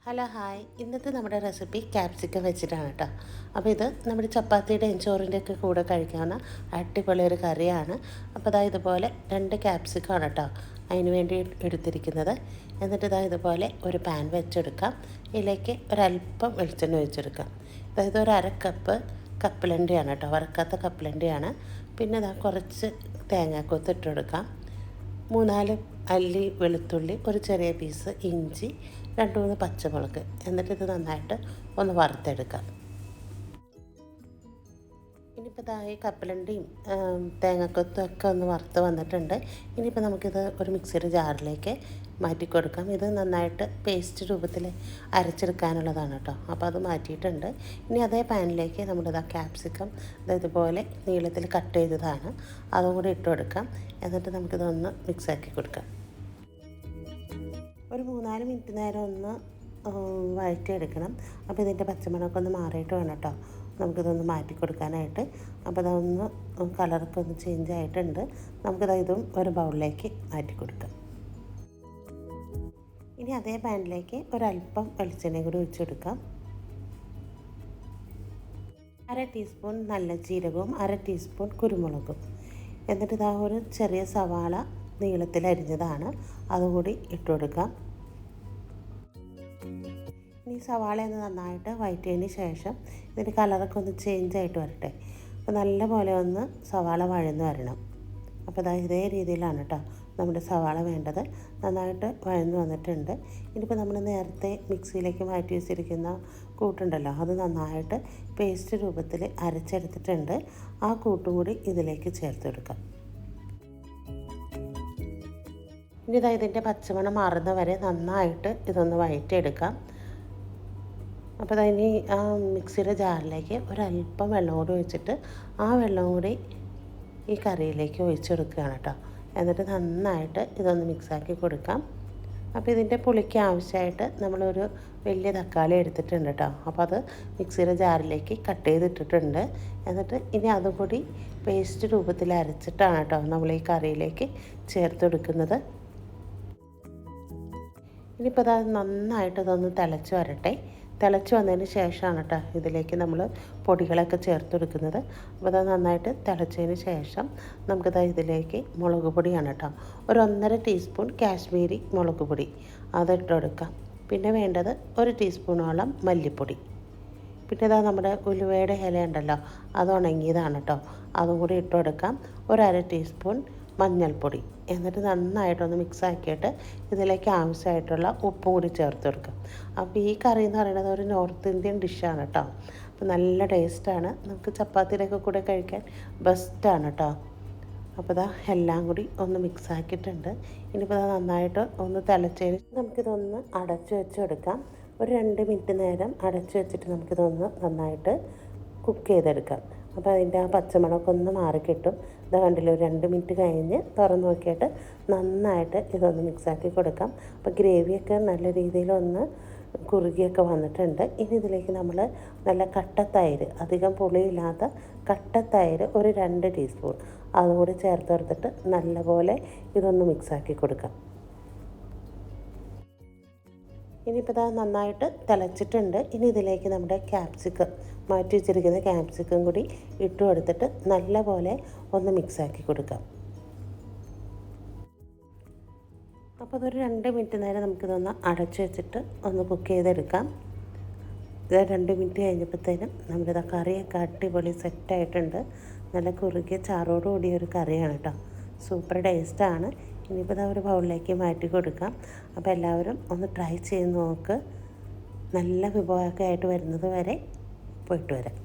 Hello hi, ഇന്നത്തെ നമ്മുടെ recipe capsicum വെച്ചിട്ടാണ് കേട്ടോ. അപ്പോൾ ഇത് നമ്മുടെ ചപ്പാത്തിയുടെയും ചോറിൻ്റെയൊക്കെ കൂടെ കഴിക്കാവുന്ന അടിപൊളി ഒരു കറിയാണ്. അപ്പോൾ ഇതുപോലെ 2 ക്യാപ്സിക്കമാണ് കേട്ടോ അതിന് വേണ്ടി എടുത്തിരിക്കുന്നത്. എന്നിട്ട് ഇതുപോലെ ഒരു പാൻ വെച്ചെടുക്കാം. ഇതിലേക്ക് ഒരല്പം വെളിച്ചെണ്ണ ഒഴിച്ചെടുക്കാം. അതായത് ഒരു കപ്പ് കപ്പലണ്ടിയാണ് കേട്ടോ, വറുക്കാത്ത കപ്പലണ്ടിയാണ്. പിന്നെ കുറച്ച് തേങ്ങാക്കൊത്ത് ഇട്ടെടുക്കാം. 3-4 അല്ലി വെളുത്തുള്ളി, ഒരു ചെറിയ പീസ് ഇഞ്ചി, 2-3 പച്ചമുളക്. എന്നിട്ട് ഇത് നന്നായിട്ട് ഒന്ന് വറുത്തെടുക്കാം. ഇനിയിപ്പോൾ ഈ കപ്പലണ്ടിയും തേങ്ങാക്കൊത്തും ഒക്കെ ഒന്ന് വറുത്ത് വന്നിട്ടുണ്ട്. ഇനിയിപ്പോൾ നമുക്കിത് ഒരു മിക്സിയുടെ ജാറിലേക്ക് മാറ്റി കൊടുക്കാം. ഇത് നന്നായിട്ട് പേസ്റ്റ് രൂപത്തിൽ അരച്ചെടുക്കാനുള്ളതാണ് കേട്ടോ. അപ്പോൾ അത് മാറ്റിയിട്ടുണ്ട്. ഇനി അതേ പാനിലേക്ക് നമ്മുടെ ക്യാപ്സിക്കം ഇതുപോലെ നീളത്തിൽ കട്ട് ചെയ്തതാണ്, അതും കൂടി ഇട്ട് കൊടുക്കാം. എന്നിട്ട് നമുക്കിതൊന്ന് മിക്സാക്കി കൊടുക്കാം. ഒരു 3-4 മിനിറ്റ് നേരം ഒന്ന് വഴറ്റിയെടുക്കണം. അപ്പോൾ ഇതിൻ്റെ പച്ചമണമൊക്കെ ഒന്ന് മാറിയിട്ട് വേണം കേട്ടോ നമുക്കിതൊന്ന് മാറ്റി കൊടുക്കാനായിട്ട്. അപ്പോൾ അതൊന്ന് കളറൊക്കെ ഒന്ന് ചേഞ്ച് ആയിട്ടുണ്ട്. ഇതും ഒരു ബൗളിലേക്ക് മാറ്റി കൊടുക്കാം. ഇനി അതേ പാനിലേക്ക് ഒരല്പം വെളിച്ചെണ്ണ കൂടി ഒഴിച്ചെടുക്കാം. 1/2 ടീസ്പൂൺ നല്ല ജീരകവും 1/2 ടീസ്പൂൺ കുരുമുളകും. എന്നിട്ട് ഒരു ചെറിയ സവാള നീളത്തിൽ അരിഞ്ഞതാണ്, അതുകൂടി ഇട്ട് കൊടുക്കാം. ഇനി സവാളയൊന്ന് നന്നായിട്ട് വഴറ്റിയതിന് ശേഷം ഇതിൻ്റെ കളറൊക്കെ ഒന്ന് ചേഞ്ച് ആയിട്ട് വരട്ടെ. അപ്പോൾ നല്ലപോലെ ഒന്ന് സവാള വഴന്ന് വരണം. അപ്പോൾ ഇതേ രീതിയിലാണ് കേട്ടോ നമ്മുടെ സവാള വേണ്ടത്. നന്നായിട്ട് വഴന്ന് വന്നിട്ടുണ്ട്. ഇനിയിപ്പോൾ നമ്മൾ നേരത്തെ മിക്സിയിലേക്ക് മാറ്റി വെച്ചിരിക്കുന്ന കൂട്ടുണ്ടല്ലോ, അത് നന്നായിട്ട് പേസ്റ്റ് രൂപത്തിൽ അരച്ചെടുത്തിട്ടുണ്ട്. ആ കൂട്ടും കൂടി ഇതിലേക്ക് ചേർത്ത് കൊടുക്കാം. ഇനി ഇതിൻ്റെ പച്ചമണം മാറുന്ന വരെ നന്നായിട്ട് ഇതൊന്ന് വഴറ്റിയെടുക്കാം. അപ്പോൾ ഇനി ആ മിക്സിയുടെ ജാറിലേക്ക് ഒരല്പം വെള്ളം കൂടി ഒഴിച്ചിട്ട് ആ വെള്ളം കൂടി ഈ കറിയിലേക്ക് ഒഴിച്ചെടുക്കുകയാണ് കേട്ടോ. എന്നിട്ട് നന്നായിട്ട് ഇതൊന്ന് മിക്സാക്കി കൊടുക്കാം. അപ്പോൾ ഇതിൻ്റെ പുളിക്ക് ആവശ്യമായിട്ട് നമ്മളൊരു വലിയ തക്കാളി എടുത്തിട്ടുണ്ട് കേട്ടോ. അപ്പോൾ അത് മിക്സിയുടെ ജാറിലേക്ക് കട്ട് ചെയ്തിട്ടിട്ടുണ്ട്. എന്നിട്ട് ഇനി അതും കൂടി പേസ്റ്റ് രൂപത്തിൽ അരച്ചിട്ടാണ് കേട്ടോ നമ്മൾ ഈ കറിയിലേക്ക് ചേർത്ത് കൊടുക്കുന്നത്. ഇനിയിപ്പോൾ നന്നായിട്ട് ഇതൊന്ന് തിളച്ച് വരട്ടെ. തിളച്ച് വന്നതിന് ശേഷമാണ് കേട്ടോ ഇതിലേക്ക് നമ്മൾ പൊടികളൊക്കെ ചേർത്ത് കൊടുക്കുന്നത്. അപ്പോൾ നന്നായിട്ട് തിളച്ചതിന് ശേഷം ഇതിലേക്ക് മുളക് പൊടിയാണ് കേട്ടോ, ഒരു 1.5 ടീസ്പൂൺ കാശ്മീരി മുളക് പൊടി അതിട്ട് കൊടുക്കാം. പിന്നെ വേണ്ടത് 1 ടീസ്പൂണോളം മല്ലിപ്പൊടി. പിന്നെ നമ്മുടെ ഉലുവയുടെ ഇല ഉണ്ടല്ലോ, അത് ഉണങ്ങിയതാണ് കേട്ടോ, അതും കൂടി ഇട്ട് കൊടുക്കാം. 1/2 ടീസ്പൂൺ മഞ്ഞൾപ്പൊടി. എന്നിട്ട് നന്നായിട്ടൊന്ന് മിക്സാക്കിയിട്ട് ഇതിലേക്ക് ആവശ്യമായിട്ടുള്ള ഉപ്പും കൂടി ചേർത്ത് കൊടുക്കാം. അപ്പോൾ ഈ കറി എന്ന് പറയുന്നത് ഒരു നോർത്ത് ഇന്ത്യൻ ഡിഷാണ് കേട്ടോ. അപ്പോൾ നല്ല ടേസ്റ്റാണ്, നമുക്ക് ചപ്പാത്തിയിലൊക്കെ കൂടെ കഴിക്കാൻ ബെസ്റ്റാണ് കേട്ടോ. അപ്പോൾ എല്ലാം കൂടി ഒന്ന് മിക്സാക്കിയിട്ടുണ്ട്. ഇനിയിപ്പോൾ നന്നായിട്ട് ഒന്ന് തിളച്ചതിന് നമുക്കിതൊന്ന് അടച്ചു വെച്ചെടുക്കാം. ഒരു 2 മിനിറ്റ് നേരം അടച്ചു വെച്ചിട്ട് നമുക്കിതൊന്ന് നന്നായിട്ട് കുക്ക് ചെയ്തെടുക്കാം. അപ്പോൾ അതിൻ്റെ ആ പച്ചമണമൊക്കെ ഒന്ന് മാറിക്കിട്ടും. കണ്ടില്ല, ഒരു 2 മിനിറ്റ് കഴിഞ്ഞ് തുറന്ന് നോക്കിയിട്ട് നന്നായിട്ട് ഇതൊന്ന് മിക്സാക്കി കൊടുക്കാം. അപ്പോൾ ഗ്രേവിയൊക്കെ നല്ല രീതിയിലൊന്ന് കുറുകിയൊക്കെ വന്നിട്ടുണ്ട്. ഇനി ഇതിലേക്ക് നമ്മൾ നല്ല കട്ടത്തൈര്, അധികം പുളിയില്ലാത്ത കട്ടത്തൈര് ഒരു 2 ടീസ്പൂൺ അതുകൂടി ചേർത്ത് കൊടുത്തിട്ട് നല്ലപോലെ ഇതൊന്ന് മിക്സാക്കി കൊടുക്കാം. ഇനിയിപ്പോൾ നന്നായിട്ട് തിളച്ചിട്ടുണ്ട്. ഇനി ഇതിലേക്ക് നമ്മുടെ ക്യാപ്സിക്കം മാറ്റി വെച്ചിരിക്കുന്ന ക്യാപ്സിക്കം കൂടി ഇട്ട് കൊടുത്തിട്ട് നല്ലപോലെ ഒന്ന് മിക്സാക്കി കൊടുക്കാം. അപ്പോൾ അതൊരു 2 മിനിറ്റ് നേരം നമുക്കിതൊന്ന് അടച്ചു വെച്ചിട്ട് ഒന്ന് കുക്ക് ചെയ്തെടുക്കാം. 2 മിനിറ്റ് കഴിഞ്ഞപ്പോഴത്തേനും നമ്മുടെ കറിയൊക്കെ അടിപൊളി സെറ്റായിട്ടുണ്ട്. നല്ല കുറുകിയ ചാറോടുകൂടിയ ഒരു കറിയാണ് കേട്ടോ, സൂപ്പർ ടേസ്റ്റാണ്. ഇനിയിപ്പോൾ ഒരു ബൗളിലേക്ക് മാറ്റി കൊടുക്കാം. അപ്പോൾ എല്ലാവരും ഒന്ന് ട്രൈ ചെയ്ത് നോക്ക്. നല്ല വിഭവമൊക്കെ ആയിട്ട് വരുന്നത് വരെ പോയിട്ട് വരാം.